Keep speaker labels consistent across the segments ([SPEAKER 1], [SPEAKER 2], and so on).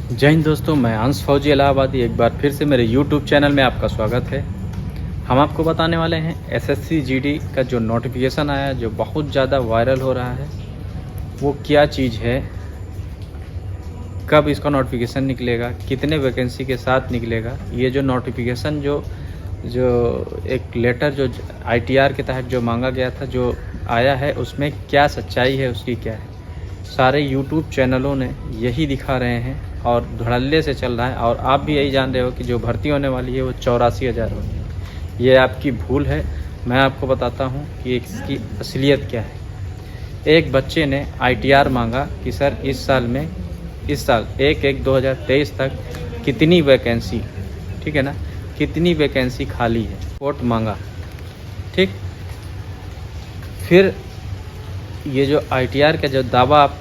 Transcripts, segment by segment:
[SPEAKER 1] जय हिंद दोस्तों, मैं अंश फौजी इलाहाबादी एक बार फिर से मेरे YouTube चैनल में आपका स्वागत है। हम आपको बताने वाले हैं SSC GD का जो नोटिफिकेशन आया, जो बहुत ज़्यादा वायरल हो रहा है, वो क्या चीज़ है, कब इसका नोटिफिकेशन निकलेगा, कितने वैकेंसी के साथ निकलेगा। ये जो नोटिफिकेशन जो एक लेटर जो ITR के तहत जो मांगा गया था, जो आया है, उसमें क्या सच्चाई है, उसकी क्या है। सारे YouTube चैनलों ने यही दिखा रहे हैं और धड़ल्ले से चल रहा है। और आप भी यही जान रहे हो कि जो भर्ती होने वाली है वो 84,000 होनी है। ये आपकी भूल है। मैं आपको बताता हूँ कि इसकी असलियत क्या है। एक बच्चे ने ITR मांगा कि सर इस साल 1/1/2023 तक कितनी वैकेंसी, ठीक है ना, कितनी वैकेंसी खाली है, वोट मांगा, ठीक। फिर ये जो ITR का जो दावा आप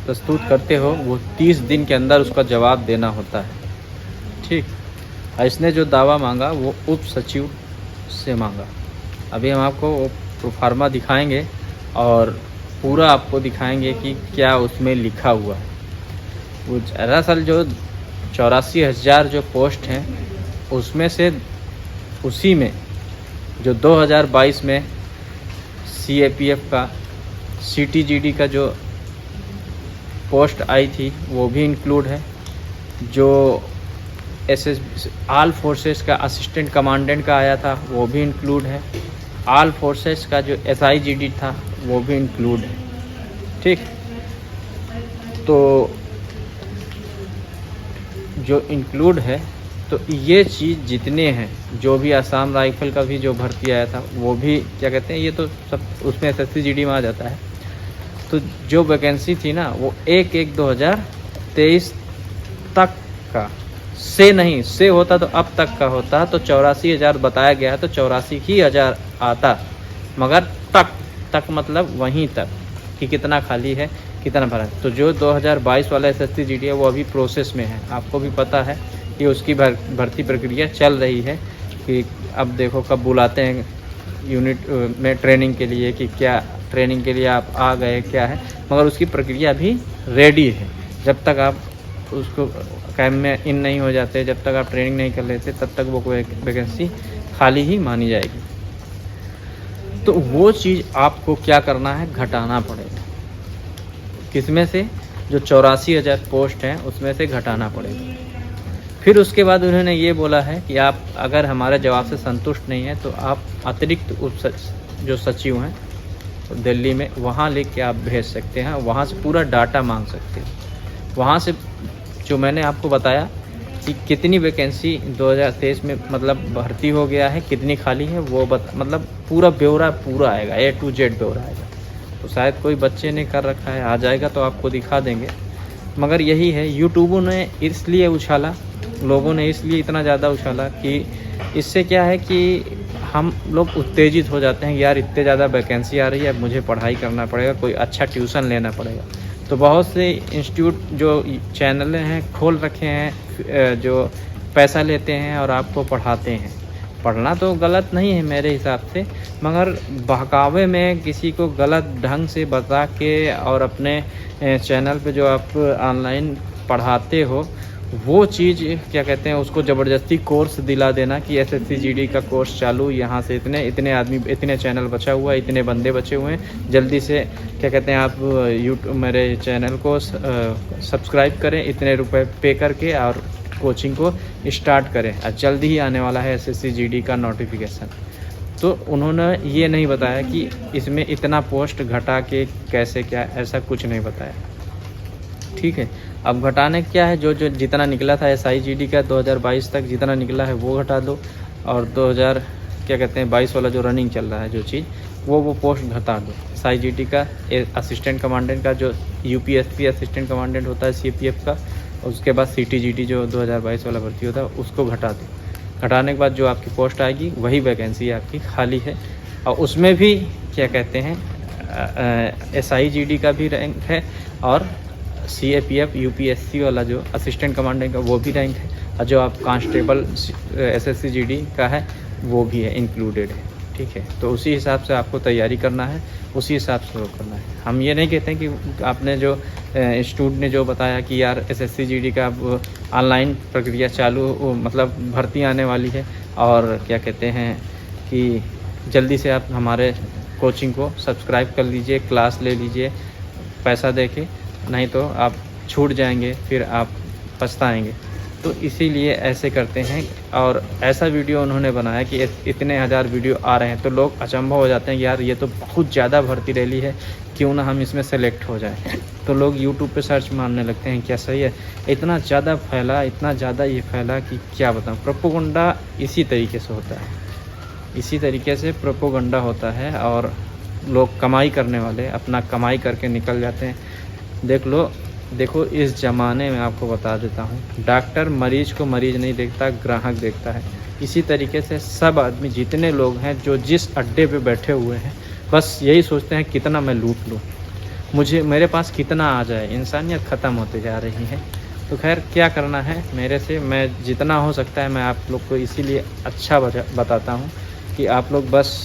[SPEAKER 1] प्रस्तुत करते हो, वो 30 दिन के अंदर उसका जवाब देना होता है, ठीक। इसने जो दावा मांगा वो उप सचिव से मांगा। अभी हम आपको वो प्रोफार्मा दिखाएंगे और पूरा आपको दिखाएंगे कि क्या उसमें लिखा हुआ है। वो दरअसल जो 84,000 जो पोस्ट हैं, उसमें से उसी में जो 2022 में CAPF का CTGD का जो पोस्ट आई थी वो भी इंक्लूड है। जो ऑल फोर्सेस का असिस्टेंट कमांडेंट का आया था वो भी इंक्लूड है। ऑल फोर्सेस का जो SIGD था वो भी इंक्लूड है, ठीक। तो जो इंक्लूड है, तो ये चीज़ जितने हैं, जो भी आसाम राइफल का भी जो भर्ती आया था वो भी क्या कहते हैं, ये तो सब उसमें SSC GD में आ जाता है। तो जो वैकेंसी थी ना, वो 1/1/2023 तक का से होता तो अब तक का होता, तो 84,000 बताया गया है, तो 84,000 आता। मगर तक मतलब वहीं तक कि कितना खाली है, कितना भरा। तो जो 2022 वाला SSC GD है वो अभी प्रोसेस में है। आपको भी पता है कि उसकी भर्ती प्रक्रिया चल रही है कि अब देखो कब बुलाते हैं यूनिट में ट्रेनिंग के लिए, कि क्या ट्रेनिंग के लिए आप आ गए, क्या है। मगर उसकी प्रक्रिया अभी रेडी है। जब तक आप उसको कैंप में इन नहीं हो जाते, जब तक आप ट्रेनिंग नहीं कर लेते, तब तक वो वैकेंसी खाली ही मानी जाएगी। तो वो चीज़ आपको क्या करना है, घटाना पड़ेगा। किसमें से? जो 84,000 पोस्ट हैं उसमें से घटाना पड़ेगा। फिर उसके बाद उन्होंने ये बोला है कि आप अगर हमारे जवाब से संतुष्ट नहीं हैं तो आप अतिरिक्त जो सचिव हैं तो दिल्ली में, वहाँ लेके आप भेज सकते हैं। वहाँ से पूरा डाटा मांग सकते हैं। वहाँ से जो मैंने आपको बताया कि कितनी वैकेंसी 2023 में मतलब भर्ती हो गया है, कितनी खाली है, वो मतलब पूरा ब्यौरा पूरा आएगा, A to Z ब्यौरा आएगा। तो शायद कोई बच्चे ने कर रखा है, आ जाएगा तो आपको दिखा देंगे। मगर यही है, यूट्यूब ने इसलिए उछाला, लोगों ने इसलिए इतना ज़्यादा उछाला कि इससे क्या है कि हम लोग उत्तेजित हो जाते हैं, यार इतने ज़्यादा वैकेंसी आ रही है, अब मुझे पढ़ाई करना पड़ेगा, कोई अच्छा ट्यूशन लेना पड़ेगा। तो बहुत से इंस्टीट्यूट जो चैनल हैं खोल रखे हैं, जो पैसा लेते हैं और आपको पढ़ाते हैं। पढ़ना तो गलत नहीं है मेरे हिसाब से, मगर बहकावे में किसी को गलत ढंग से बता के और अपने चैनल पे जो आप ऑनलाइन पढ़ाते हो, वो चीज़ क्या कहते हैं, उसको ज़बरदस्ती कोर्स दिला देना कि SSC GD का कोर्स चालू, यहाँ से इतने आदमी, इतने चैनल बचा हुआ है, इतने बंदे बचे हुए हैं, जल्दी से क्या कहते हैं आप यूट्यूब मेरे चैनल को सब्सक्राइब करें, इतने रुपए पे करके, और कोचिंग को स्टार्ट करें। और जल्दी ही आने वाला है SSC GD का नोटिफिकेशन। तो उन्होंने ये नहीं बताया कि इसमें इतना पोस्ट घटा के कैसे, क्या, ऐसा कुछ नहीं बताया, ठीक है। अब घटाने क्या है, जो जितना निकला था SIGD का 2022 तक जितना निकला है वो घटा दो, और 2022 वाला जो रनिंग चल रहा है जो चीज़, वो पोस्ट घटा दो। SIGD का असिस्टेंट कमांडेंट का जो UPSC असिस्टेंट कमांडेंट होता है CAPF का, उसके बाद CTGD जो 2022 वाला भर्ती होता है उसको घटा दो। घटाने के बाद जो आपकी पोस्ट आएगी वही वैकेंसी आपकी खाली है। और उसमें भी क्या कहते हैं, SIGD का भी रैंक है, और CAPF UPSC वाला जो असिस्टेंट कमांडेंट का वो भी रैंक है, और जो आप कांस्टेबल SSC GD का है वो भी है, इंक्लूडेड है। ठीक है। तो उसी हिसाब से आपको तैयारी करना है, उसी हिसाब से वो करना है। हम ये नहीं कहते हैं कि आपने जो इंस्टीट्यूट ने जो बताया कि यार SSC GD का अब ऑनलाइन प्रक्रिया चालू मतलब भर्ती आने वाली है और क्या कहते हैं कि जल्दी से आप हमारे कोचिंग को सब्सक्राइब कर लीजिए, क्लास ले लीजिए पैसा दे के, नहीं तो आप छूट जाएंगे, फिर आप पछताएंगे। तो इसीलिए ऐसे करते हैं। और ऐसा वीडियो उन्होंने बनाया कि इतने हज़ार वीडियो आ रहे हैं तो लोग अचंभव हो जाते हैं कि यार ये तो बहुत ज़्यादा भर्ती रैली है, क्यों ना हम इसमें सेलेक्ट हो जाएं। तो लोग यूट्यूब पे सर्च मारने लगते हैं, क्या सही है? इतना ज़्यादा फैला, इतना ज़्यादा ये फैला कि क्या बताऊँ। प्रोपोगंडा इसी तरीके से होता है, इसी तरीके से प्रोपोगंडा होता है और लोग कमाई करने वाले अपना कमाई करके निकल जाते हैं। देखो इस ज़माने में आपको बता देता हूँ, डॉक्टर मरीज को मरीज नहीं देखता, ग्राहक देखता है। इसी तरीके से सब आदमी, जितने लोग हैं जो जिस अड्डे पे बैठे हुए हैं, बस यही सोचते हैं कितना मैं लूट लूँ, मेरे पास कितना आ जाए। इंसानियत ख़त्म होते जा रही है। तो खैर क्या करना है मेरे से, मैं जितना हो सकता है मैं आप लोग को इसीलिए अच्छा बताता हूँ कि आप लोग बस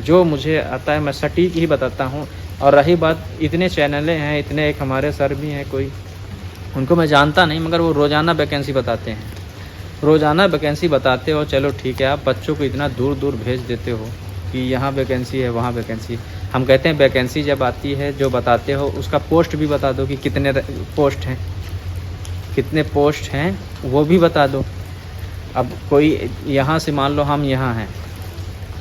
[SPEAKER 1] जो मुझे आता है मैं सटीक ही बताता हूँ। और रही बात, इतने चैनलें हैं, इतने एक हमारे सर भी हैं कोई, उनको मैं जानता नहीं, मगर वो रोज़ाना वैकेंसी बताते हैं। रोज़ाना वैकेंसी बताते हो, चलो ठीक है। आप बच्चों को इतना दूर दूर भेज देते हो कि यहाँ वैकेंसी है, वहाँ वैकेंसी। हम कहते हैं वैकेंसी जब आती है जो बताते हो उसका पोस्ट भी बता दो कि कितने पोस्ट हैं, कितने पोस्ट हैं वो भी बता दो। अब कोई यहाँ से मान लो हम यहाँ हैं,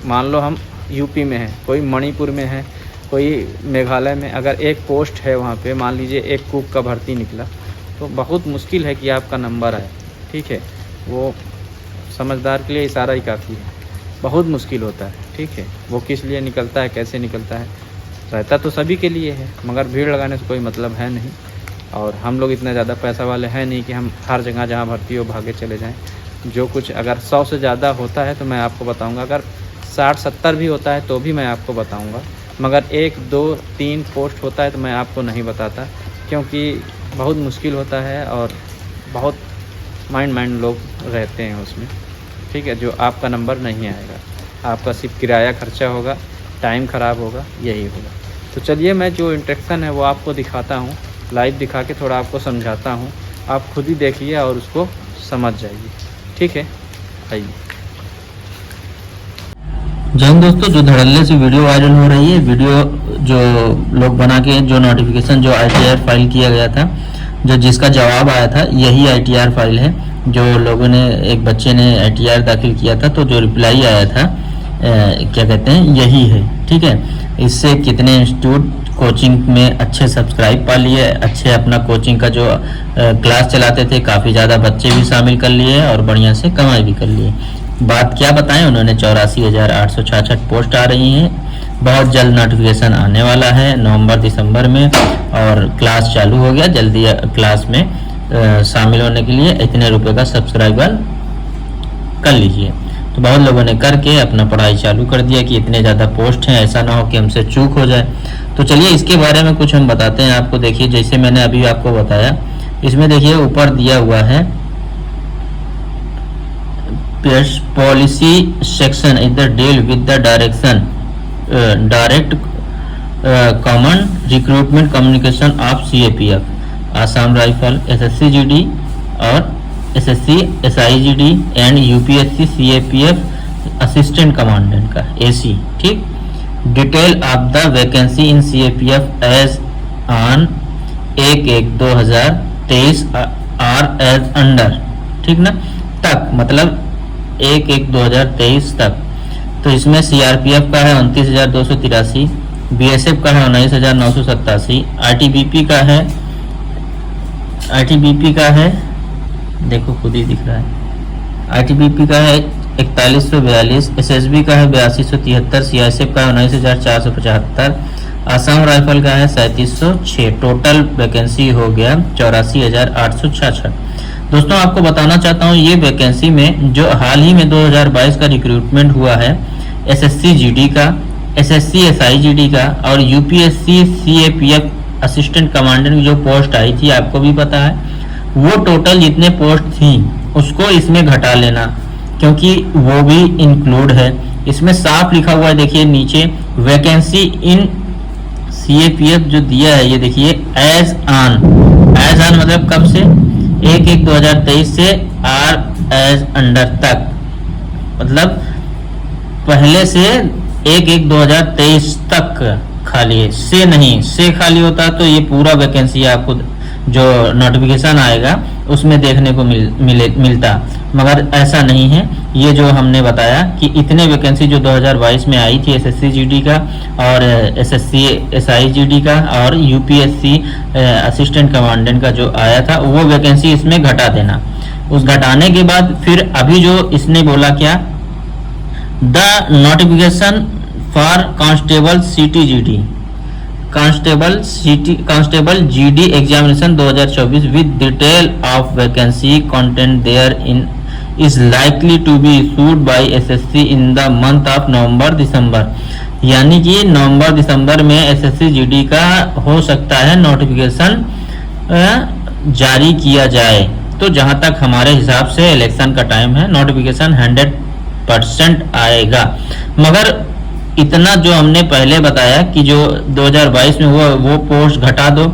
[SPEAKER 1] मान लो हम यूपी में हैं, कोई मणिपुर में है, कोई मेघालय में, अगर एक पोस्ट है वहाँ पे, मान लीजिए एक कुक का भर्ती निकला, तो बहुत मुश्किल है कि आपका नंबर आए। ठीक है, वो समझदार के लिए इशारा ही काफ़ी है, बहुत मुश्किल होता है। ठीक है, वो किस लिए निकलता है, कैसे निकलता है, रहता तो सभी के लिए है, मगर भीड़ लगाने से कोई मतलब है नहीं। और हम लोग इतना ज़्यादा पैसा वाले हैं नहीं कि हम हर जगह जहाँ भर्ती हो भागे चले जाएँ। जो कुछ अगर 100 से ज़्यादा होता है तो मैं आपको बताऊँगा, अगर 60-70 भी होता है तो भी मैं आपको बताऊँगा, मगर 1, 2, 3 पोस्ट होता है तो मैं आपको नहीं बताता, क्योंकि बहुत मुश्किल होता है और बहुत माइंड लोग रहते हैं उसमें। ठीक है, जो आपका नंबर नहीं आएगा, आपका सिर्फ किराया खर्चा होगा, टाइम ख़राब होगा, यही होगा। तो चलिए मैं जो इंस्ट्रक्शन है वो आपको दिखाता हूँ, लाइव दिखा के थोड़ा आपको समझाता हूँ, आप खुद ही देखिए और उसको समझ जाइए। ठीक है, आइए।
[SPEAKER 2] जय हिंद दोस्तों, जो धड़ल्ले से वीडियो वायरल हो रही है, वीडियो जो लोग बना के जो नोटिफिकेशन जो ITR फाइल किया गया था, जो जिसका जवाब आया था, यही ITR फाइल है। जो लोगों ने, एक बच्चे ने ITR दाखिल किया था तो जो रिप्लाई आया था क्या कहते हैं, यही है। ठीक है, इससे कितने इंस्टीट्यूट कोचिंग में अच्छे सब्सक्राइब पा लिए, अच्छे अपना कोचिंग का जो क्लास चलाते थे, काफ़ी ज़्यादा बच्चे भी शामिल कर लिए और बढ़िया से कमाई भी कर लिए। बात क्या बताएं, उन्होंने 84,866 पोस्ट आ रही हैं। बहुत जल्द नोटिफिकेशन आने वाला है, नवंबर-दिसंबर में, और क्लास चालू हो गया। जल्दी क्लास में शामिल होने के लिए इतने रुपए का सब्सक्राइबर कर लीजिए। तो बहुत लोगों ने करके अपना पढ़ाई चालू कर दिया कि इतने ज़्यादा पोस्ट हैं, ऐसा ना हो कि हमसे चूक हो जाए। तो चलिए इसके बारे में कुछ हम बताते हैं आपको। देखिए, जैसे मैंने अभी आपको बताया, इसमें देखिए ऊपर दिया हुआ है पॉलिसी सेक्शन इधर deal with the direct common recruitment communication of CAPF, Assam rifle, SSC GD और SSC SIGD and UPSC CAPF assistant commandant का AC। ठीक, detail of the vacancy in CAPF age on 1/1/2023 are age under. ठीक ना, तक मतलब 1/1/2023 तक। तो इसमें CRPF का है 29,283, BSF का है 19,987, ITBP का है देखो खुद ही दिख रहा है, ITBP का है 4142, SSB का है 8273, CISF का है 19,475, आसाम राइफल का है 3706। टोटल वैकेंसी हो गया 84,866। दोस्तों आपको बताना चाहता हूँ, ये वैकेंसी में जो हाल ही में 2022 का रिक्रूटमेंट हुआ है SSC GD का, SSC SIGD का और UPSC CAPF असिस्टेंट कमांडेंट की जो पोस्ट आई थी, आपको भी पता है, वो टोटल जितने पोस्ट थी उसको इसमें घटा लेना, क्योंकि वो भी इंक्लूड है। इसमें साफ लिखा हुआ है, देखिए नीचे वैकेंसी इन CAPF जो दिया है, ये देखिए एज ऑन मतलब कब से, 1/1/2023 से आर एज अंडर तक, मतलब पहले से 1/1/2023 तक खाली है, से नहीं, से खाली होता तो ये पूरा वैकेंसी आपको जो नोटिफिकेशन आएगा उसमें देखने को मिलता, मगर ऐसा नहीं है। ये जो हमने बताया कि इतने वैकेंसी जो 2022 में आई थी SSC GD का और SSC SI GD का और UPSC असिस्टेंट कमांडेंट का जो आया था, वो वैकेंसी इसमें घटा देना। उस घटाने के बाद फिर अभी जो इसने बोला क्या, the notification for constable CTGD constable GD examination 2024 with detail of vacancy content there in is likely to be issued by SSC in the month of November December, यानी कि नवंबर-दिसंबर में SSC GD का हो सकता है नोटिफिकेशन जारी किया जाए। तो जहां तक हमारे हिसाब से इलेक्शन का टाइम है, नोटिफिकेशन 100% आएगा। मगर इतना जो हमने पहले बताया कि जो 2022 में वो पोस्ट घटा दो,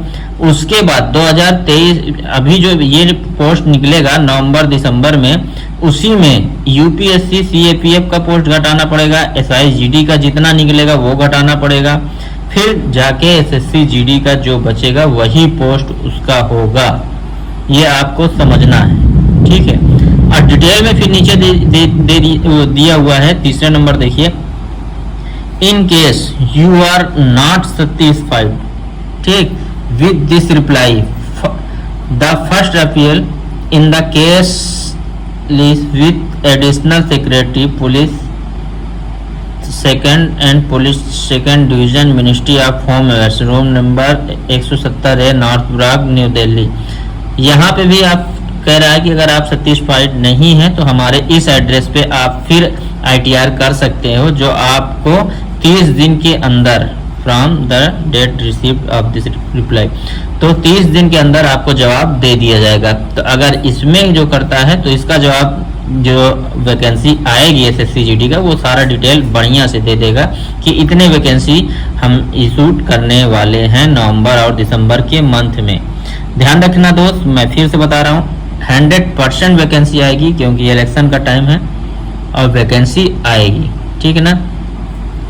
[SPEAKER 2] उसके बाद 2023 अभी जो ये पोस्ट निकलेगा नवंबर-दिसंबर में, उसी में UPSC CAPF का पोस्ट घटाना पड़ेगा, SI GD का जितना निकलेगा वो घटाना पड़ेगा, फिर जाके SSC GD का जो बचेगा वही पोस्ट उसका होगा। ये आपको समझना है, ठीक है। और डिटेल में फिर नीचे दिया हुआ है, तीसरे नंबर देखिए, in case you are not satisfied, ठीक, with this reply the first appeal in the case list with additional secretary police second and police second division ministry of home affairs, room number 170 north block new Delhi. यहाँ पे भी आप कह रहा है कि अगर आप सेटिस्फाइड नहीं है तो हमारे इस एड्रेस पे आप फिर ITR कर सकते हो, जो आपको 30 दिन के अंदर from the date received of this reply, तो 30 दिन के अंदर आपको जवाब दे दिया जाएगा। तो अगर इसमें जो करता है तो इसका जवाब जो वैकेंसी आएगी SSC GD का, वो सारा डिटेल बढ़िया से दे देगा कि इतने वैकेंसी हम इशूट करने वाले हैं नवंबर और दिसंबर के मंथ में। ध्यान रखना दोस्त, मैं फिर से बता रहा हूँ, 100% वैकेंसी आएगी क्योंकि इलेक्शन का टाइम है और वैकेंसी आएगी, ठीक है ना।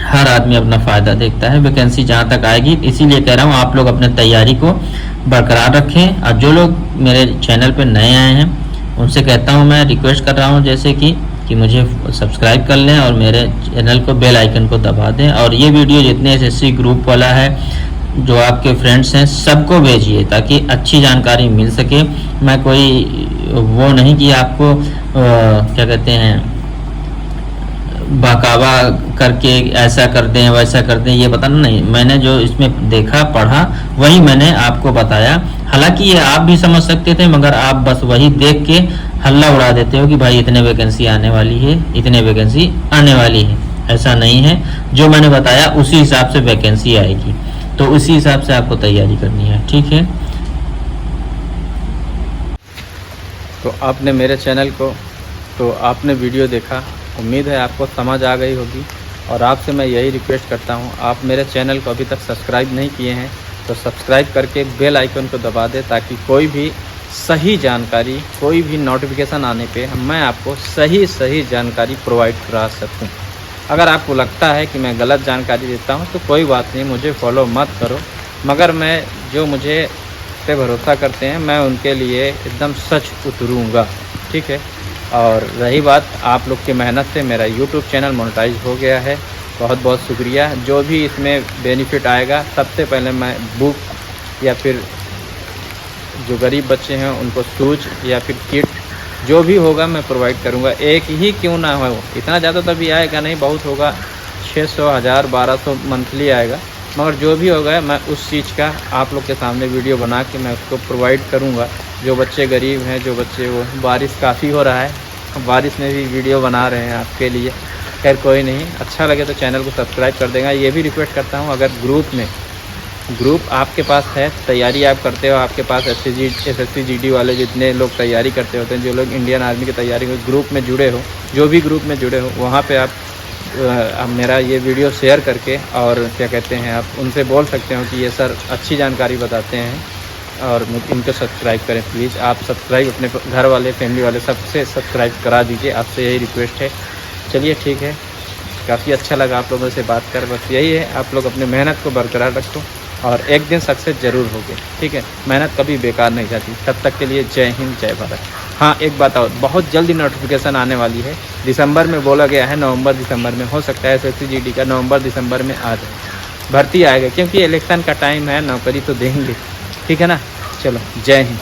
[SPEAKER 2] हर आदमी अपना फ़ायदा देखता है, वैकेंसी जहाँ तक आएगी, इसीलिए कह रहा हूँ आप लोग अपने तैयारी को बरकरार रखें। और जो लोग मेरे चैनल पे नए आए हैं उनसे कहता हूँ, मैं रिक्वेस्ट कर रहा हूँ जैसे कि मुझे सब्सक्राइब कर लें और मेरे चैनल को बेल आइकन को दबा दें, और ये वीडियो जितने SSC ग्रुप वाला है, जो आपके फ्रेंड्स हैं, सबको भेजिए ताकि अच्छी जानकारी मिल सके। मैं कोई वो नहीं कि आपको क्या कहते हैं बहकावा करके ऐसा कर दें वैसा कर दें, ये बताना नहीं। मैंने जो इसमें देखा पढ़ा वही मैंने आपको बताया। हालांकि ये आप भी समझ सकते थे, मगर आप बस वही देख के हल्ला उड़ा देते हो कि भाई इतने वैकेंसी आने वाली है, इतने वैकेंसी आने वाली है। ऐसा नहीं है, जो मैंने बताया उसी हिसाब से वैकेंसी आएगी, तो उसी हिसाब से आपको तैयारी करनी है, ठीक है।
[SPEAKER 1] तो आपने मेरे चैनल को, तो आपने वीडियो देखा, उम्मीद है आपको समझ आ गई होगी। और आपसे मैं यही रिक्वेस्ट करता हूँ, आप मेरे चैनल को अभी तक सब्सक्राइब नहीं किए हैं तो सब्सक्राइब करके बेल आइकन को दबा दें, ताकि कोई भी सही जानकारी, कोई भी नोटिफिकेशन आने पे मैं आपको सही जानकारी प्रोवाइड करा सकूँ। अगर आपको लगता है कि मैं गलत जानकारी देता हूँ तो कोई बात नहीं, मुझे फॉलो मत करो, मगर मैं जो मुझे पे भरोसा करते हैं मैं उनके लिए एकदम सच उतरूँगा, ठीक है। और रही बात आप लोग की मेहनत से मेरा यूट्यूब चैनल मोनेटाइज हो गया है, बहुत बहुत शुक्रिया। जो भी इसमें बेनिफिट आएगा, सबसे पहले मैं बुक या फिर जो गरीब बच्चे हैं उनको शूज या फिर किट जो भी होगा मैं प्रोवाइड करूंगा। एक ही क्यों ना हो, इतना ज़्यादा तो अभी आएगा नहीं, बहुत होगा 600, 1000, 1200 मंथली आएगा, मगर जो भी होगा मैं उस चीज़ का आप लोग के सामने वीडियो बना के मैं उसको प्रोवाइड करूंगा। जो बच्चे गरीब हैं, जो बच्चे वो, बारिश काफ़ी हो रहा है, बारिश में भी वीडियो बना रहे हैं आपके लिए। खैर कोई नहीं, अच्छा लगे तो चैनल को सब्सक्राइब कर देगा। ये भी रिक्वेस्ट करता हूँ, अगर ग्रुप आपके पास है, तैयारी आप करते हो, आपके पास SSC GD वाले जितने लोग तैयारी करते होते हैं, जो लोग इंडियन आर्मी की तैयारी में ग्रुप में जुड़े हो, जो भी ग्रुप में जुड़े हो, वहाँ पे आप आप मेरा ये वीडियो शेयर करके और क्या कहते हैं आप उनसे बोल सकते हो कि ये सर अच्छी जानकारी बताते हैं और इनको सब्सक्राइब करें प्लीज़। आप सब्सक्राइब अपने घर वाले, फैमिली वाले सबसे सब्सक्राइब करा दीजिए, आपसे यही रिक्वेस्ट है। चलिए ठीक है, काफ़ी अच्छा लगा आप लोगों से बात कर। बस यही है, आप लोग अपने मेहनत को बरकरार रखो और एक दिन सक्सेस ज़रूर होगे, ठीक है। मेहनत कभी बेकार नहीं जाती। तब तक के लिए जय हिंद, जय भारत। हाँ, एक बात और, बहुत जल्दी नोटिफिकेशन आने वाली है। दिसंबर में बोला गया है, नवंबर दिसंबर में हो सकता है SSC GD का नवंबर दिसंबर में आ जाए, भर्ती आएगा, क्योंकि इलेक्शन का टाइम है, नौकरी तो देंगे, ठीक है ना। चलो, जय हिंद।